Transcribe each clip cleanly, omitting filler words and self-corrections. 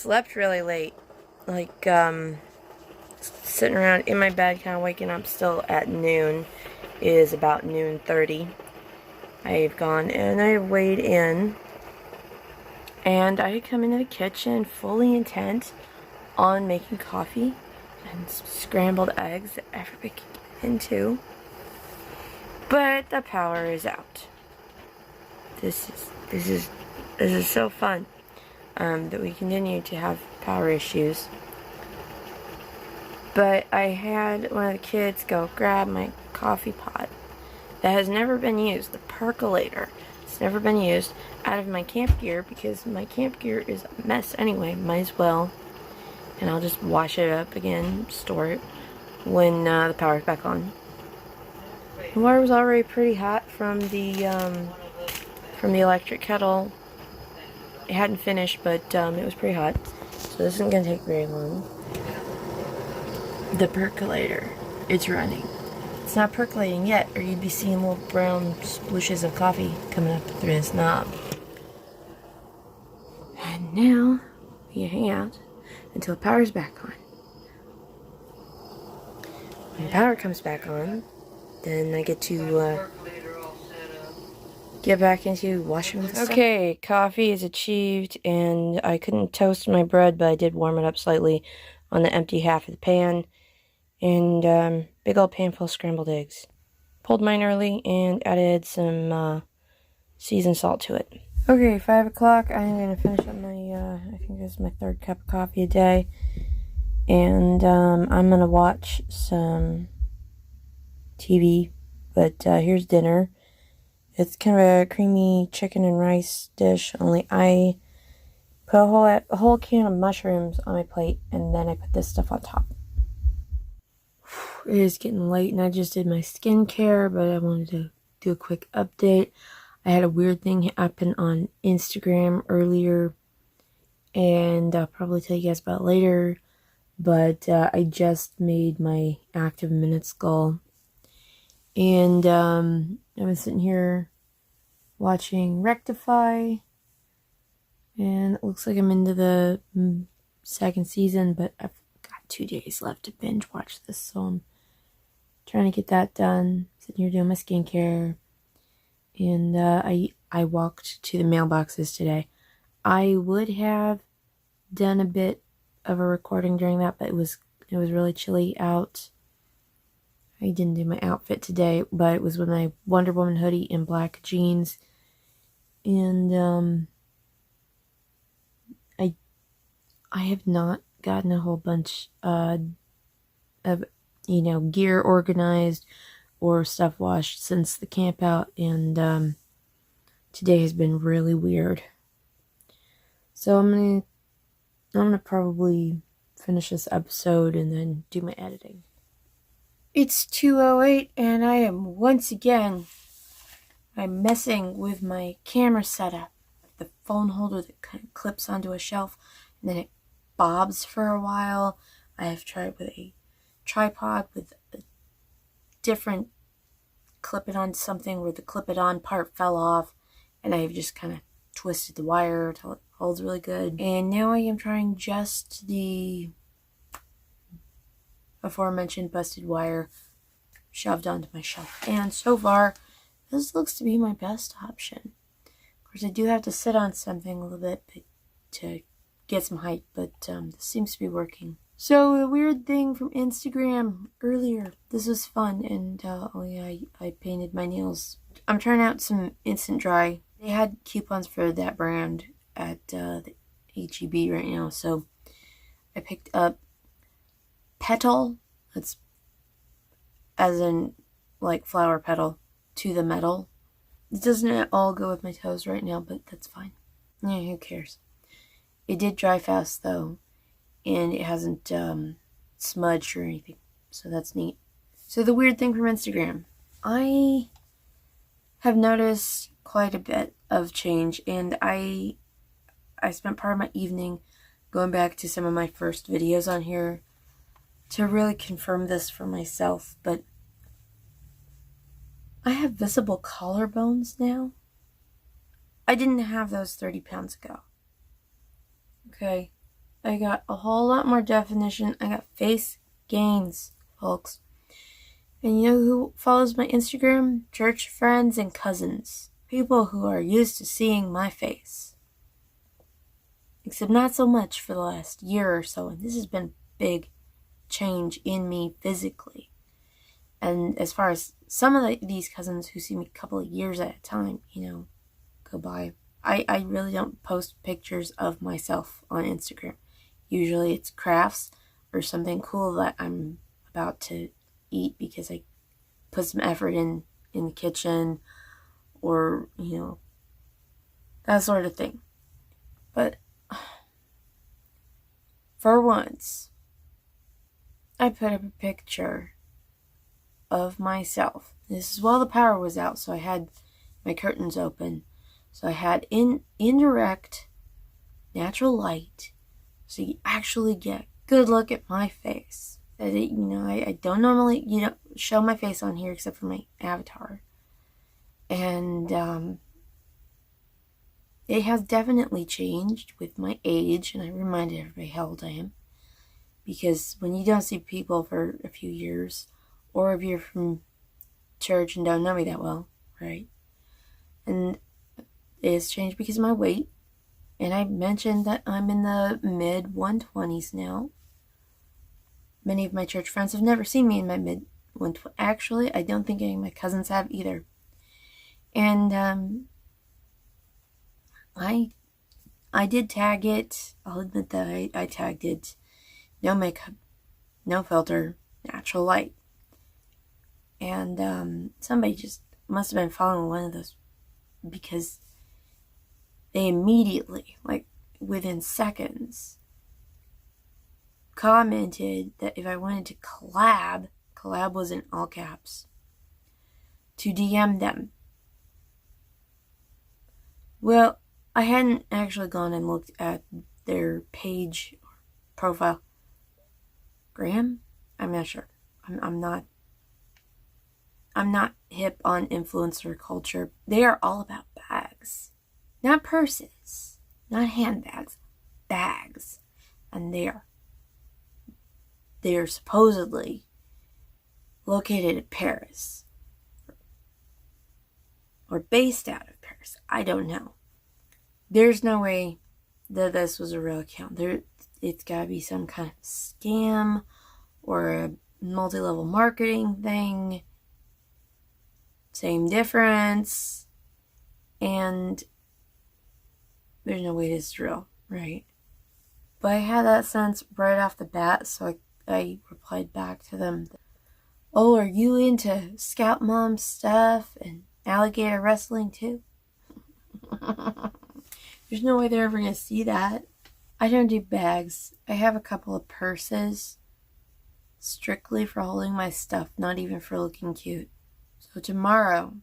slept really late. Like, sitting around in my bed, kind of waking up still at noon. It is about noon 30. I've gone and I've weighed in. And I had come into the kitchen fully intent on making coffee and scrambled eggs that everybody can get into. But the power is out. This is so fun that we continue to have power issues. But I had one of the kids go grab my coffee pot that has never been used, the percolator. It's never been used, out of my camp gear because my camp gear is a mess anyway. Might as well. And I'll just wash it up again, store it when the power's back on. The water was already pretty hot from the electric kettle. It hadn't finished, but it was pretty hot. So this isn't going to take very long. The percolator, it's running. It's not percolating yet, or you'd be seeing little brown splooshes of coffee coming up through this knob. And now, we hang out until power's back on. When power comes back on, then I get to get back into washing the stuff. Okay, coffee is achieved, and I couldn't toast my bread, but I did warm it up slightly on the empty half of the pan. And big old pan full of scrambled eggs. Pulled mine early and added some seasoned salt to it. Okay, 5 o'clock. I'm going to finish up my, I think this is my third cup of coffee a day. And I'm going to watch some TV. But here's dinner. It's kind of a creamy chicken and rice dish, only I put a whole can of mushrooms on my plate, and then I put this stuff on top. It is getting late, and I just did my skincare, but I wanted to do a quick update. I had a weird thing happen on Instagram earlier, and I'll probably tell you guys about it later, but I just made my active minutes goal, and I've been sitting here watching Rectify, and it looks like I'm into the second season, but I've got 2 days left to binge watch this, so I'm trying to get that done. Sitting here doing my skincare, and I walked to the mailboxes today. I would have done a bit of a recording during that, but it was really chilly out. I didn't do my outfit today, but it was with my Wonder Woman hoodie and black jeans, and I have not gotten a whole bunch of gear organized or stuff washed since the camp out, and today has been really weird. So I'm gonna probably finish this episode and then do my editing. It's 2:08 and I am once again messing with my camera setup. The phone holder that kind of clips onto a shelf and then it bobs for a while. I have tried with a tripod with a different clip it on something where the clip it on part fell off, and I've just kind of twisted the wire until it holds really good. And now I am trying just the aforementioned busted wire shoved onto my shelf, and so far this looks to be my best option. Of course, I do have to sit on something a little bit to get some height, but this seems to be working. So the weird thing from Instagram earlier, this was fun, and I painted my nails. I'm trying out some Instant Dry. They had coupons for that brand at the H-E-B right now, so I picked up Petal. That's as in like flower petal to the metal. It doesn't all go with my toes right now, but that's fine. Yeah, who cares? It did dry fast though, and it hasn't smudged or anything, so that's neat. So the weird thing from Instagram, I have noticed quite a bit of change, and I spent part of my evening going back to some of my first videos on here to really confirm this for myself, but I have visible collarbones now. I didn't have those 30 pounds ago. Okay. I got a whole lot more definition. I got face gains, folks. And you know who follows my Instagram? Church friends and cousins. People who are used to seeing my face. Except not so much for the last year or so. And this has been a big change in me physically. And as far as some of these cousins who see me a couple of years at a time, go by. I really don't post pictures of myself on Instagram. Usually it's crafts or something cool that I'm about to eat because I put some effort in the kitchen or, that sort of thing. But for once, I put up a picture of myself. This is while the power was out, so I had my curtains open. So I had indirect natural light, so you actually get a good look at my face. I don't normally, show my face on here except for my avatar. And it has definitely changed with my age, and I reminded everybody how old I am. Because when you don't see people for a few years, or if you're from church and don't know me that well, right? And it has changed because of my weight. And I mentioned that I'm in the mid 120s now. Many of my church friends have never seen me in my mid 120s. Actually, I don't think any of my cousins have either. And I did tag it. I'll admit that I tagged it. No makeup, no filter, natural light. And somebody just must have been following one of those because they immediately, like within seconds, commented that if I wanted to collab was in all caps, to DM them. Well, I hadn't actually gone and looked at their page or profile. Graham? I'm not sure. I'm not hip on influencer culture. They are all about bags. Not purses. Not handbags. Bags. And they're supposedly located in Paris. Or based out of Paris. I don't know. There's no way that this was a real account. It's gotta be some kind of scam or a multi-level marketing thing. Same difference. And there's no way this is real, right? But I had that sense right off the bat, so I replied back to them. Oh, are you into Scout Mom stuff and alligator wrestling too? There's no way they're ever going to see that. I don't do bags. I have a couple of purses strictly for holding my stuff, not even for looking cute. So tomorrow,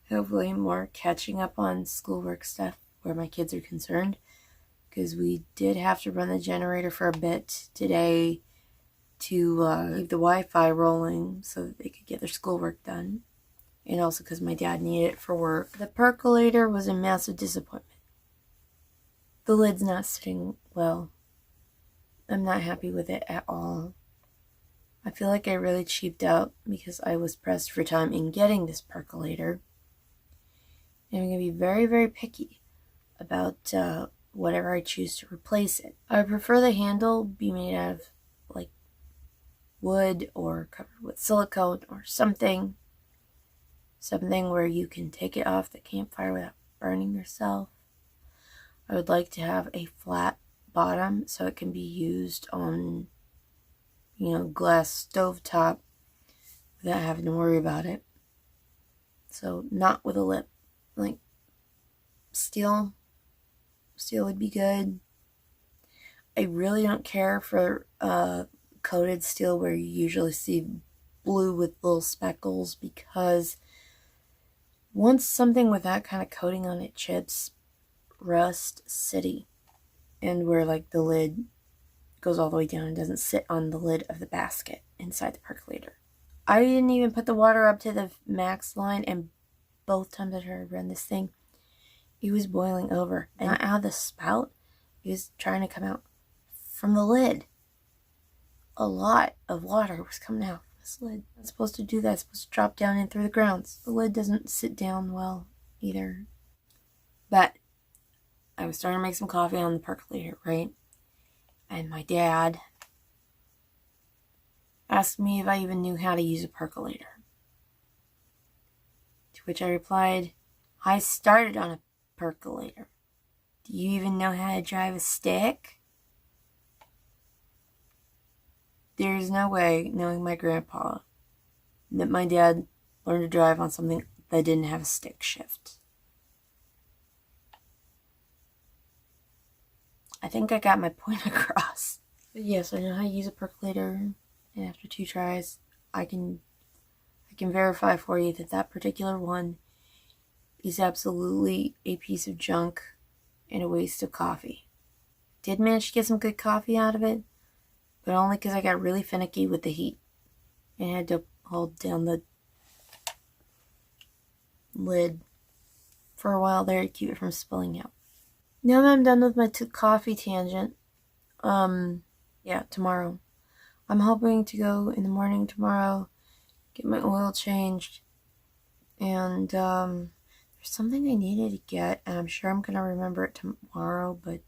hopefully more catching up on schoolwork stuff where my kids are concerned, because we did have to run the generator for a bit today to leave the Wi-Fi rolling so that they could get their schoolwork done, and also because my dad needed it for work. The percolator was a massive disappointment. The lid's not sitting well. I'm not happy with it at all. I feel like I really cheaped out because I was pressed for time in getting this percolator. And I'm going to be very, very picky about whatever I choose to replace it. I prefer the handle be made out of like wood or covered with silicone or something. Something where you can take it off the campfire without burning yourself. I would like to have a flat bottom so it can be used on, glass stovetop without having to worry about it. So not with a lip. Like steel would be good. I really don't care for coated steel where you usually see blue with little speckles, because once something with that kind of coating on it chips, rust city, and where like the lid goes all the way down and doesn't sit on the lid of the basket inside the percolator. I didn't even put the water up to the max line, and both times I tried to run this thing, it was boiling over. And not out of the spout, it was trying to come out from the lid. A lot of water was coming out from this lid. It's supposed to do that. It's supposed to drop down in through the grounds. The lid doesn't sit down well either. But I was starting to make some coffee on the percolator, right? And my dad asked me if I even knew how to use a percolator. To which I replied, I started on a percolator. Do you even know how to drive a stick? There's no way, knowing my grandpa, that my dad learned to drive on something that didn't have a stick shift. I think I got my point across. But yes, I know how to use a percolator, and after 2 tries, I can verify for you that that particular one is absolutely a piece of junk and a waste of coffee. Did manage to get some good coffee out of it, but only because I got really finicky with the heat and had to hold down the lid for a while there to keep it from spilling out. Now that I'm done with my coffee tangent, yeah, tomorrow. I'm hoping to go in the morning tomorrow, get my oil changed, and there's something I needed to get, and I'm sure I'm going to remember it tomorrow, but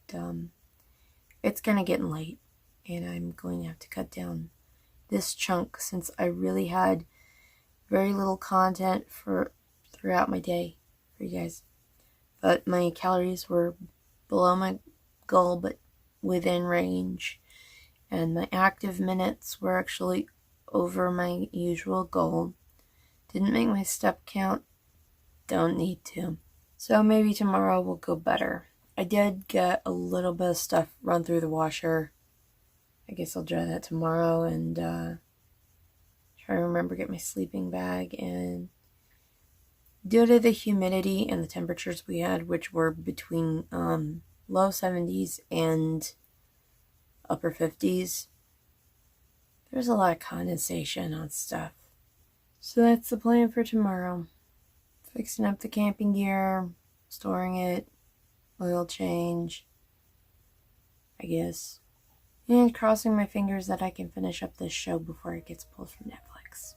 it's kind of getting late, and I'm going to have to cut down this chunk since I really had very little content throughout my day for you guys. But my calories were below my goal, but within range. And my active minutes were actually over my usual goal. Didn't make my step count. Don't need to. So maybe tomorrow will go better. I did get a little bit of stuff run through the washer. I guess I'll dry that tomorrow and try to remember to get my sleeping bag. And due to the humidity and the temperatures we had, which were between low 70s and upper 50s, there's a lot of condensation on stuff. So that's the plan for tomorrow. Fixing up the camping gear, storing it, oil change, I guess. And crossing my fingers that I can finish up this show before it gets pulled from Netflix.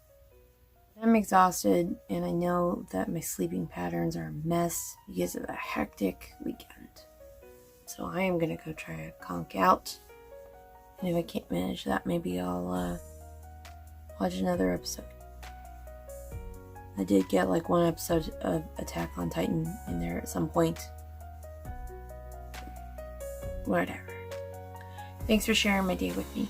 I'm exhausted, and I know that my sleeping patterns are a mess because of a hectic weekend. So I am going to go try to conk out. And if I can't manage that, maybe I'll watch another episode. I did get like one episode of Attack on Titan in there at some point. Whatever. Thanks for sharing my day with me.